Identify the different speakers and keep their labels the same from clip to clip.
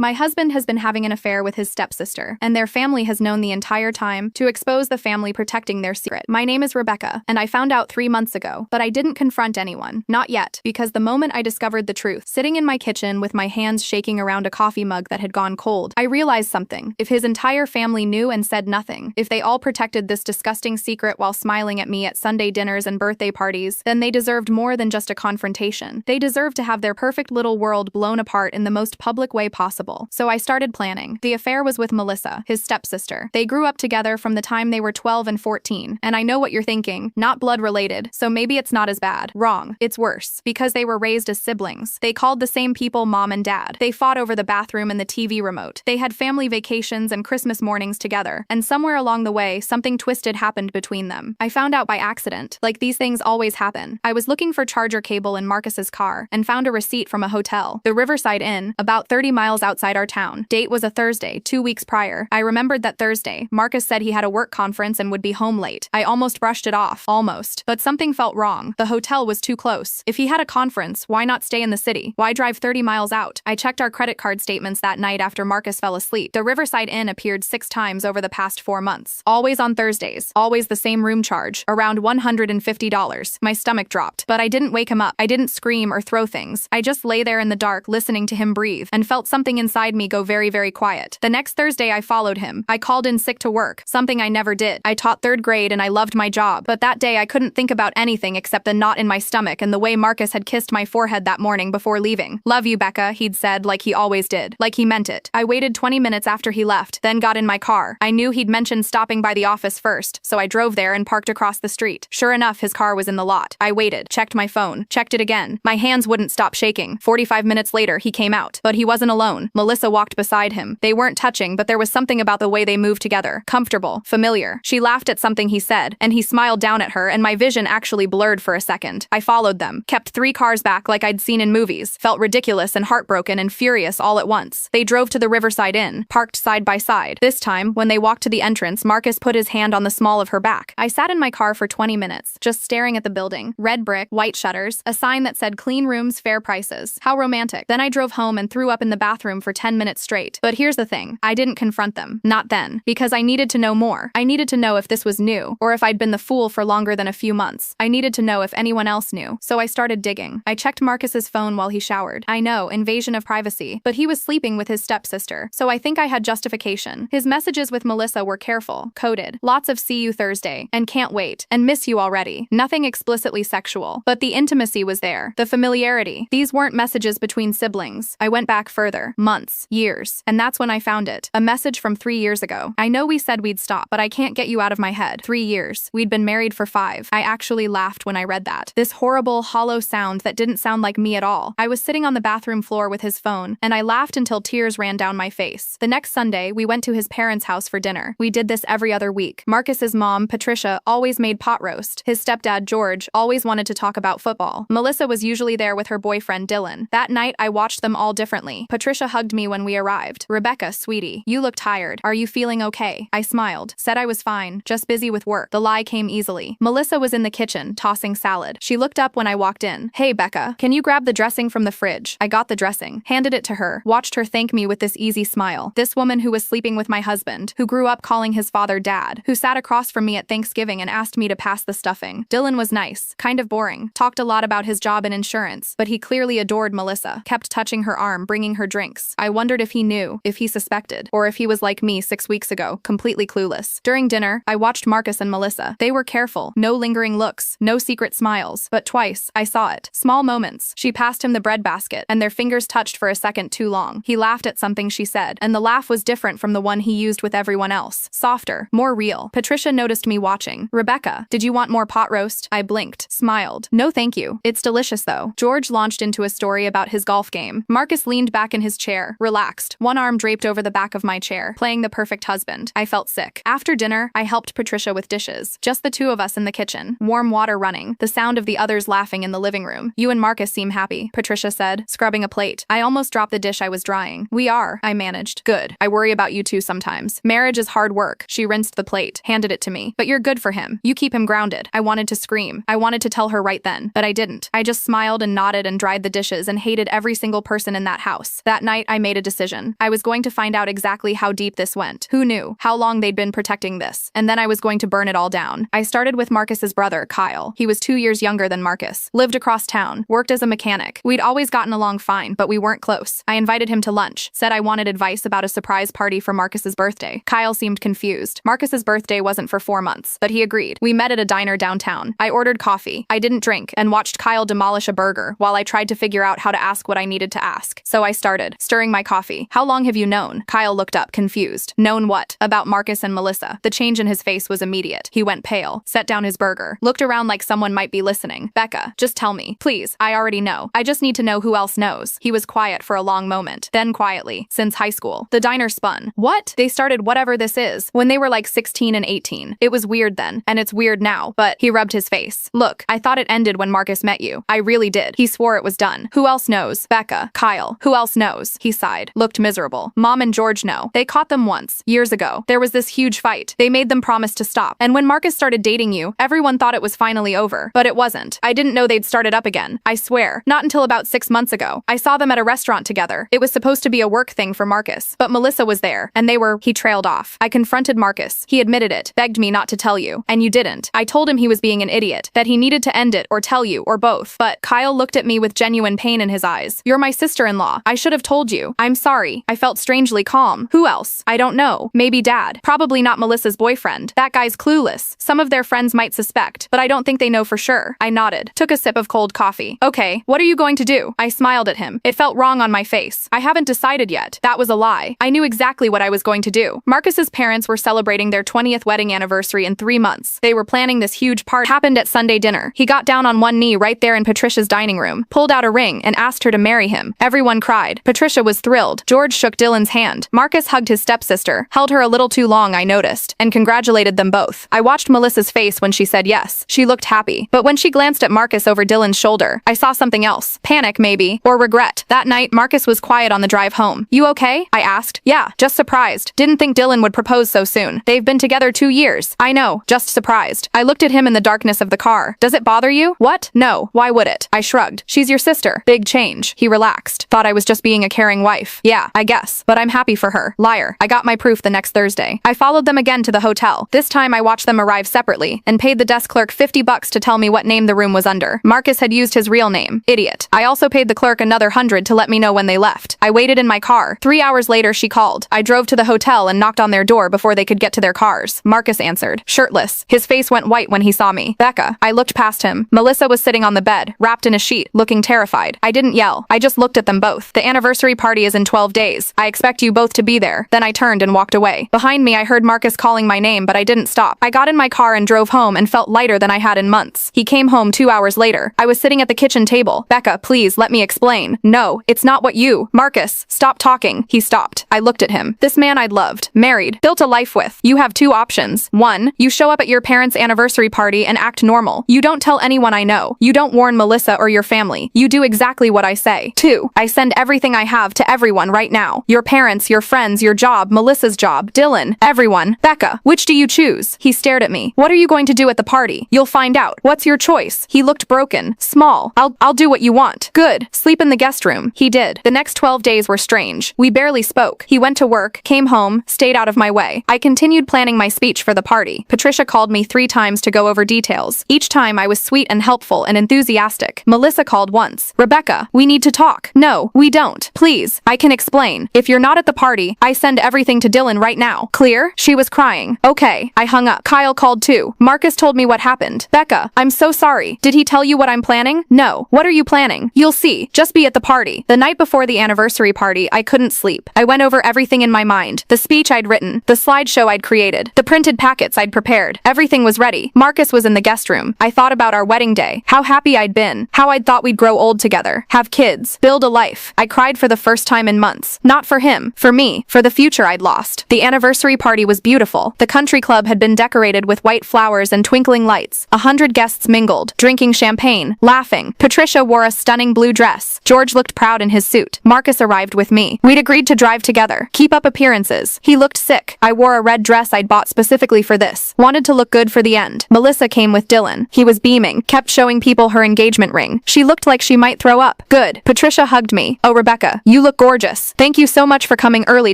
Speaker 1: My husband has been having an affair with his stepsister, and their family has known the entire time to expose the family protecting their secret. My name is Rebecca, and I found out 3 months ago, but I didn't confront anyone. Not yet, because the moment I discovered the truth, sitting in my kitchen with my hands shaking around a coffee mug that had gone cold, I realized something. If his entire family knew and said nothing, if they all protected this disgusting secret while smiling at me at Sunday dinners and birthday parties, then they deserved more than just a confrontation. They deserved to have their perfect little world blown apart in the most public way possible. So I started planning. The affair was with Melissa, his stepsister. They grew up together from the time they were 12 and 14, and I know what you're thinking, not blood related, so maybe it's not as bad. Wrong. It's worse, because they were raised as siblings. They called the same people mom and dad. They fought over the bathroom and the TV remote. They had family vacations and Christmas mornings together, and somewhere along the way, something twisted happened between them. I found out by accident, like these things always happen. I was looking for charger cable in Marcus's car, and found a receipt from a hotel, the Riverside Inn, about 30 miles outside our town. Date was a Thursday, 2 weeks prior. I remembered that Thursday. Marcus said he had a work conference and would be home late. I almost brushed it off. Almost. But something felt wrong. The hotel was too close. If he had a conference, why not stay in the city? Why drive 30 miles out? I checked our credit card statements that night after Marcus fell asleep. The Riverside Inn appeared 6 times over the past 4 months. Always on Thursdays. Always the same room charge. Around $150. My stomach dropped. But I didn't wake him up. I didn't scream or throw things. I just lay there in the dark listening to him breathe and felt something inside me go very, very quiet. The next Thursday I followed him. I called in sick to work. Something I never did. I taught 3rd grade and I loved my job. But that day I couldn't think about anything except the knot in my stomach and the way Marcus had kissed my forehead that morning before leaving. Love you, Becca, he'd said, like he always did. Like he meant it. I waited 20 minutes after he left, then got in my car. I knew he'd mentioned stopping by the office first, so I drove there and parked across the street. Sure enough, his car was in the lot. I waited, checked my phone, checked it again. My hands wouldn't stop shaking. 45 minutes later, he came out. But he wasn't alone. Melissa walked beside him. They weren't touching, but there was something about the way they moved together. Comfortable. Familiar. She laughed at something he said, and he smiled down at her, and my vision actually blurred for a second. I followed them. Kept 3 cars back like I'd seen in movies. Felt ridiculous and heartbroken and furious all at once. They drove to the Riverside Inn, parked side by side. This time, when they walked to the entrance, Marcus put his hand on the small of her back. I sat in my car for 20 minutes, just staring at the building. Red brick, white shutters, a sign that said clean rooms, fair prices. How romantic. Then I drove home and threw up in the bathroom for 10 minutes straight. But here's the thing. I didn't confront them. Not then. Because I needed to know more. I needed to know if this was new, or if I'd been the fool for longer than a few months. I needed to know if anyone else knew. So I started digging. I checked Marcus's phone while he showered. I know, invasion of privacy. But he was sleeping with his stepsister. So I think I had justification. His messages with Melissa were careful, coded. Lots of see you Thursday, and can't wait, and miss you already. Nothing explicitly sexual. But the intimacy was there. The familiarity. These weren't messages between siblings. I went back further. Months. Years. And that's when I found it. A message from 3 years ago. I know we said we'd stop, but I can't get you out of my head. 3 years. We'd been married for 5. I actually laughed when I read that. This horrible, hollow sound that didn't sound like me at all. I was sitting on the bathroom floor with his phone, and I laughed until tears ran down my face. The next Sunday, we went to his parents' house for dinner. We did this every other week. Marcus's mom, Patricia, always made pot roast. His stepdad, George, always wanted to talk about football. Melissa was usually there with her boyfriend, Dylan. That night, I watched them all differently. Patricia hugged me when we arrived. Rebecca, sweetie, you look tired. Are you feeling okay? I smiled. Said I was fine, just busy with work. The lie came easily. Melissa was in the kitchen, tossing salad. She looked up when I walked in. Hey, Becca, can you grab the dressing from the fridge? I got the dressing, handed it to her, watched her thank me with this easy smile. This woman who was sleeping with my husband, who grew up calling his father dad, who sat across from me at Thanksgiving and asked me to pass the stuffing. Dylan was nice, kind of boring, talked a lot about his job in insurance, but he clearly adored Melissa, kept touching her arm, bringing her drinks. I wondered if he knew, if he suspected, or if he was like me 6 weeks ago, completely clueless. During dinner, I watched Marcus and Melissa. They were careful, no lingering looks, no secret smiles, but twice, I saw it. Small moments. She passed him the bread basket, and their fingers touched for a second too long. He laughed at something she said, and the laugh was different from the one he used with everyone else. Softer, more real. Patricia noticed me watching. Rebecca, did you want more pot roast? I blinked, smiled. No thank you. It's delicious though. George launched into a story about his golf game. Marcus leaned back in his chair, relaxed, one arm draped over the back of my chair, playing the perfect husband. I felt sick. After dinner, I helped Patricia with dishes. Just the 2 of us in the kitchen. Warm water running, the sound of the others laughing in the living room. You and Marcus seem happy, Patricia said, scrubbing a plate. I almost dropped the dish I was drying. We are, I managed. Good. I worry about you two sometimes. Marriage is hard work. She rinsed the plate, handed it to me. But you're good for him. You keep him grounded. I wanted to scream. I wanted to tell her right then, but I didn't. I just smiled and nodded and dried the dishes and hated every single person in that house. That night, I made a decision. I was going to find out exactly how deep this went. Who knew how long they'd been protecting this? And then I was going to burn it all down. I started with Marcus's brother, Kyle. He was 2 years younger than Marcus, lived across town, worked as a mechanic. We'd always gotten along fine, but we weren't close. I invited him to lunch, said I wanted advice about a surprise party for Marcus's birthday. Kyle seemed confused. Marcus's birthday wasn't for 4 months, but he agreed. We met at a diner downtown. I ordered coffee. I didn't drink and watched Kyle demolish a burger while I tried to figure out how to ask what I needed to ask. So I started, stirring my coffee. How long have you known? Kyle looked up, confused. Known what? About Marcus and Melissa. The change in his face was immediate. He went pale, set down his burger, looked around like someone might be listening. Becca, just tell me. Please, I already know. I just need to know who else knows. He was quiet for a long moment. Then quietly, since high school. The diner spun. What? They started whatever this is when they were like 16 and 18. It was weird then, and it's weird now, but he rubbed his face. Look, I thought it ended when Marcus met you. I really did. He swore it was done. Who else knows? Becca, Kyle. Who else knows? He sighed, looked miserable. Mom and George know. They caught them once, years ago. There was this huge fight. They made them promise to stop. And when Marcus started dating you, everyone thought it was finally over. But it wasn't. I didn't know they'd started up again. I swear. Not until about 6 months ago. I saw them at a restaurant together. It was supposed to be a work thing for Marcus. But Melissa was there, and he trailed off. I confronted Marcus. He admitted it, begged me not to tell you. And you didn't. I told him he was being an idiot, that he needed to end it or tell you, or both. But Kyle looked at me with genuine pain in his eyes. You're my sister-in-law. I should have told you. I'm sorry. I felt strangely calm. Who else? I don't know. Maybe Dad. Probably not Melissa's boyfriend. That guy's clueless. Some of their friends might suspect, but I don't think they know for sure. I nodded. Took a sip of cold coffee. Okay, what are you going to do? I smiled at him. It felt wrong on my face. I haven't decided yet. That was a lie. I knew exactly what I was going to do. Marcus's parents were celebrating their 20th wedding anniversary in 3 months. They were planning this huge party. Happened at Sunday dinner. He got down on one knee right there in Patricia's dining room, pulled out a ring, and asked her to marry him. Everyone cried. Patricia was thrilled. George shook Dylan's hand. Marcus hugged his stepsister, held her a little too long, I noticed, and congratulated them both. I watched Melissa's face when she said yes. She looked happy. But when she glanced at Marcus over Dylan's shoulder, I saw something else. Panic, maybe, or regret. That night, Marcus was quiet on the drive home. You okay? I asked. Yeah, just surprised. Didn't think Dylan would propose so soon. They've been together 2 years. I know, just surprised. I looked at him in the darkness of the car. Does it bother you? What? No, why would it? I shrugged. She's your sister. Big change. He relaxed. Thought I was just being a caring wife. Yeah, I guess. But I'm happy for her. Liar. I got my proof the next Thursday. I followed them again to the hotel. This time I watched them arrive separately and paid the desk clerk $50 to tell me what name the room was under. Marcus had used his real name. Idiot. I also paid the clerk another $100 to let me know when they left. I waited in my car. 3 hours later, she called. I drove to the hotel and knocked on their door before they could get to their cars. Marcus answered, shirtless. His face went white when he saw me. Becca. I looked past him. Melissa was sitting on the bed, wrapped in a sheet, looking terrified. I didn't yell. I just looked at them both. The anniversary party is in 12 days. I expect you both to be there. Then I turned and walked away. Behind me, I heard Marcus calling my name, but I didn't stop. I got in my car and drove home and felt lighter than I had in months. He came home 2 hours later. I was sitting at the kitchen table. Becca, please, let me explain. No, it's not what you. Marcus, stop talking. He stopped. I looked at him. This man I'd loved, married, built a life with. You have 2 options. 1, you show up at your parents' anniversary party and act normal. You don't tell anyone I know. You don't warn Melissa or your family. You do exactly what I say. 2, I send everything I have to everyone right now. Your parents, your friends, your job, Melissa's job, Dylan, everyone. Becca, which do you choose? He stared at me. What are you going to do at the party? You'll find out. What's your choice? He looked broken. Small. I'll do what you want. Good. Sleep in the guest room. He did. The next 12 days were strange. We barely spoke. He went to work, came home, stayed out of my way. I continued planning my speech for the party. Patricia called me 3 times to go over details. Each time I was sweet and helpful and enthusiastic. Melissa called once. Rebecca, we need to talk. No, we don't. Please, I can explain. If you're not at the party, I send everything to Dylan right now. Clear? She was crying. Okay. I hung up. Kyle called too. Marcus told me what happened. Becca, I'm so sorry. Did he tell you what I'm planning? No. What are you planning? You'll see. Just be at the party. The night before the anniversary party, I couldn't sleep. I went over everything in my mind. The speech I'd written, the slideshow I'd created, the printed packets I'd prepared. Everything was ready. Marcus was in the guest room. I thought about our wedding day, how happy I'd been, how I'd thought we'd grow old together, have kids, build a life. I cried for the first time in months. Not for him, for me, for the future I'd lost. The anniversary party was beautiful. The country club had been decorated with white flowers and twinkling lights. 100 guests mingled, drinking champagne, laughing. Patricia wore a stunning blue dress. George looked proud in his suit. Marcus arrived with me. We'd agreed to drive together, keep up appearances. He looked sick. I wore a red dress I'd bought specifically for this. Wanted to look good for the end. Melissa came with Dylan. He was beaming, kept showing people her engagement ring. She looked like she might throw up. Good. Patricia hugged me. Oh, Rebecca, "You look gorgeous. Thank you so much for coming early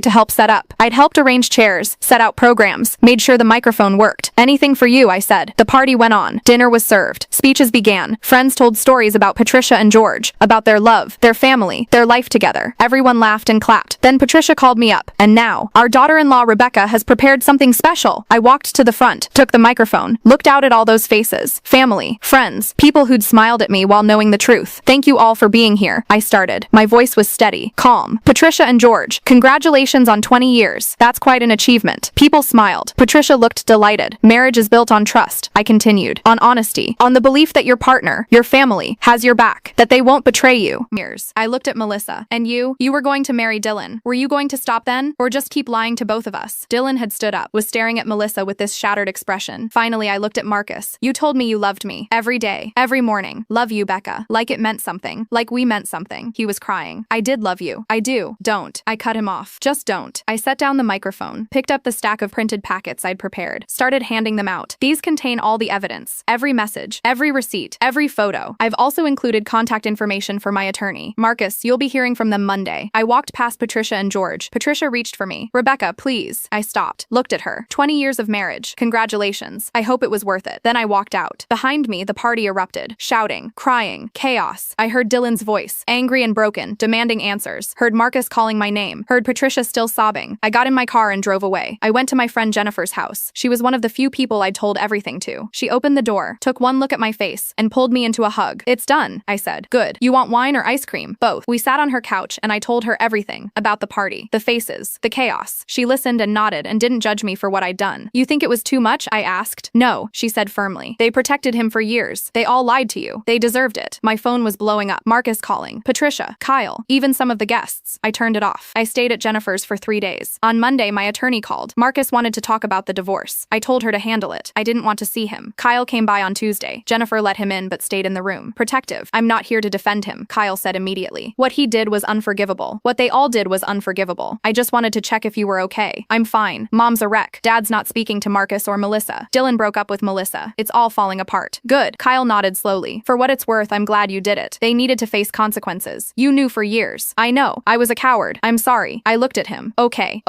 Speaker 1: to help set up." I'd helped arrange chairs, set out programs, made sure the microphone worked. "Anything for you," I said. The party went on. Dinner was served. Speeches began. Friends told stories about Patricia and George, about their love, their family, their life together. Everyone laughed and clapped. Then Patricia called me up. "And now, our daughter-in-law Rebecca has prepared something special." I walked to the front, took the microphone, looked out at all those faces. Family, friends, people who'd smiled at me while knowing the truth. "Thank you all for being here," I started. My voice was steady, calm. "Patricia and George, congratulations on 20 years. That's quite an achievement." People smiled. Patricia looked delighted. "Marriage is built on trust," I continued. "On honesty. On the belief that your partner, your family, has your back. That they won't betray you." Years. I looked at Melissa. "And you? You were going to marry Dylan. Were you going to stop then? Or just keep lying to both of us?" Dylan had stood up, was staring at Melissa with this shattered expression. Finally, I looked at Marcus. "You told me you loved me. Every day. Every morning. Love you, Becca. Like it meant something. Like we meant something." He was crying. "I did love you. I do." "Don't." I cut him off. "Just don't." I set down the microphone, picked up the stack of printed packets I'd prepared, started handing them out. "These contain all the evidence. Every message. Every receipt. Every photo. I've also included contact information for my attorney. Marcus, you'll be hearing from them Monday." I walked past Patricia and George. Patricia reached for me. "Rebecca, please." I stopped, looked at her. 20 years of marriage. Congratulations. I hope it was worth it. Then I walked out. Behind me, the party erupted. Shouting, crying, chaos. I heard Dylan's voice, angry and broken, demanding answers. Heard Marcus calling my name. Heard Patricia still sobbing. I got in my car and drove away. I went to my friend Jennifer's house. She was one of the few people I'd told everything to. She opened the door, took one look at my face, and pulled me into a hug. "It's done," I said. "Good. You want wine or ice cream?" "Both." We sat on her couch and I told her everything about the party, the faces, the chaos. She listened and nodded and didn't judge me for what I'd done. "You think it was too much?" I asked. "No," she said firmly. "They protected him for years. They all lied to you. They deserved it." My phone was blowing up. Marcus calling. Patricia, Kyle, even some of the guests. I turned it off. I stayed at Jennifer's for 3 days. On Monday, my attorney called. Marcus wanted to talk about the divorce. I told her to handle it. I didn't want to see him. Kyle came by on Tuesday. Jennifer let him in but stayed in the room. "Protective. I'm not here to defend him," Kyle said immediately. "What he did was unforgivable. What they all did was unforgivable. I just wanted to check if you were okay." "I'm fine. Mom's a wreck. Dad's not speaking to Marcus or Melissa. Dylan broke up with Melissa. It's all falling apart." "Good." Kyle nodded slowly. "For what it's worth, I'm glad you did it. They needed to face consequences. You knew for years." "I know. I was a coward. I'm sorry." I looked at him. Okay.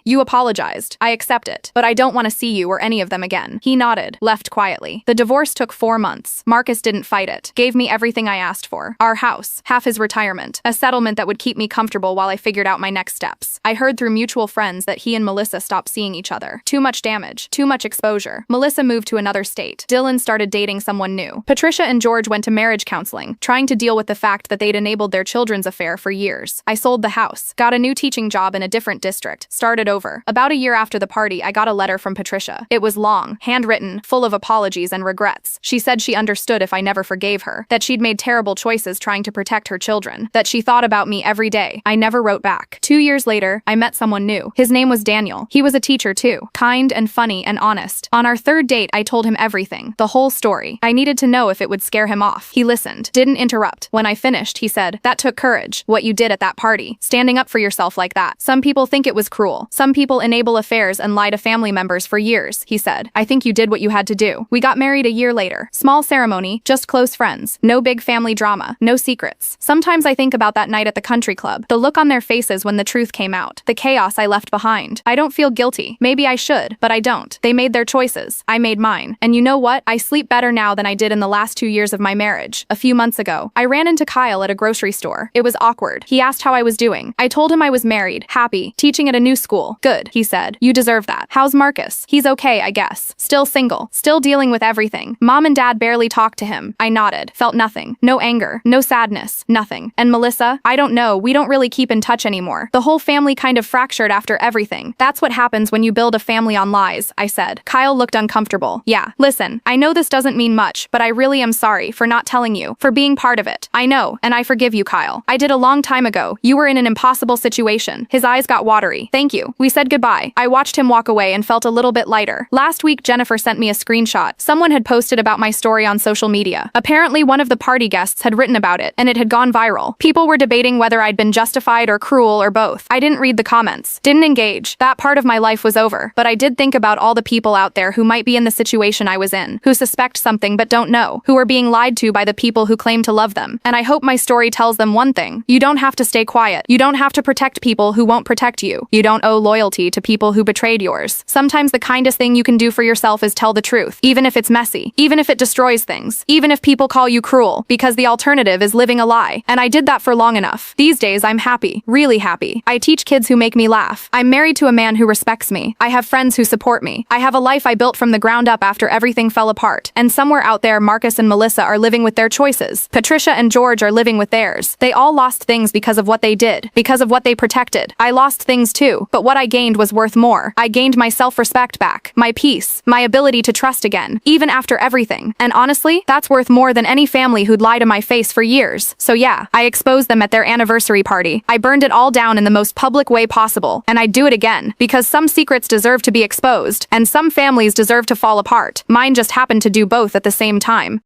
Speaker 1: You apologized. I accept it. But I don't want to see you or any of them again." He nodded, left quietly. The divorce took 4 months. Marcus didn't fight it. Gave me everything I asked for. Our house, half his retirement, a settlement that would keep me comfortable while I figured out my next steps. I heard through mutual friends that he and Melissa stopped seeing each other. Too much damage. Too much exposure. Melissa moved to another state. Dylan started dating someone new. Patricia and George went to marriage counseling, trying to deal with the fact that they'd enabled their children's affair for years. I sold the house, got a new teaching job in a different district, started over. About a year after the party, I got a letter from Patricia. It was long, handwritten, full of apologies and regrets. She said she understood if I never forgave her, that she'd made terrible choices trying to protect her children, that she thought about me every day. I never wrote back. 2 years later, I met someone new. His name was Daniel. He was a teacher too, kind and funny and honest. On our 3rd date, I told him everything, the whole story. I needed to know if it would scare him off. He listened, didn't interrupt. When I finished, he said, "That took courage, what you did at that party. Standing up for yourself like that. Some people think it was cruel. Some people enable affairs and lie to family members for years," he said. "I think you did what you had to do." We got married a year later. Small ceremony, just close friends. No big family drama, no secrets. Sometimes I think about that night at the country club, the look on their faces when the truth came out, the chaos I left behind. I don't feel guilty. Maybe I should, but I don't. They made their choices. I made mine. And you know what? I sleep better now than I did in the last 2 years of my marriage. A few months ago, I ran into Kyle at a grocery store. It was awkward. He asked how I was doing. I told him I was married, happy, teaching at a new school. "Good," he said. "You deserve that." "How's Marcus?" "He's okay, I guess. Still single. Still dealing with everything. Mom and Dad barely talk to him." I nodded. Felt nothing. No anger. No sadness. Nothing. "And Melissa?" "I don't know. We don't really keep in touch anymore. The whole family kind of fractured after everything. That's what happens when you build a family on lies," I said. Kyle looked uncomfortable. "Yeah. Listen, I know this doesn't mean much, but I really am sorry for not telling you, for being part of it. I know, and I forgive you, Kyle. I did a long time ago. You were in an impossible situation." His eyes got watery. "Thank you." We said goodbye. I watched him walk away and felt a little bit lighter. Last week, Jennifer sent me a screenshot. Someone had posted about my story on social media. Apparently, one of the party guests had written about it, and it had gone viral. People were debating whether I'd been justified or cruel or both. I didn't read the comments. Didn't engage. That part of my life was over. But I did think about all the people out there who might be in the situation I was in, who suspect something but don't know, who are being lied to by the people who claim to love them. And I hope my story tells them one thing: you don't have to to stay quiet. You don't have to protect people who won't protect you. You don't owe loyalty to people who betrayed yours. Sometimes the kindest thing you can do for yourself is tell the truth, even if it's messy, even if it destroys things, even if people call you cruel, because the alternative is living a lie. And I did that for long enough. These days, I'm happy, really happy. I teach kids who make me laugh. I'm married to a man who respects me. I have friends who support me. I have a life I built from the ground up after everything fell apart. And somewhere out there, Marcus and Melissa are living with their choices. Patricia and George are living with theirs. They all lost things because of what they did, because of what they protected. I lost things too, but what I gained was worth more. I gained my self-respect back, my peace, my ability to trust again, even after everything. And honestly, that's worth more than any family who'd lie to my face for years. So yeah, I exposed them at their anniversary party. I burned it all down in the most public way possible, and I'd do it again, because some secrets deserve to be exposed, and some families deserve to fall apart. Mine just happened to do both at the same time.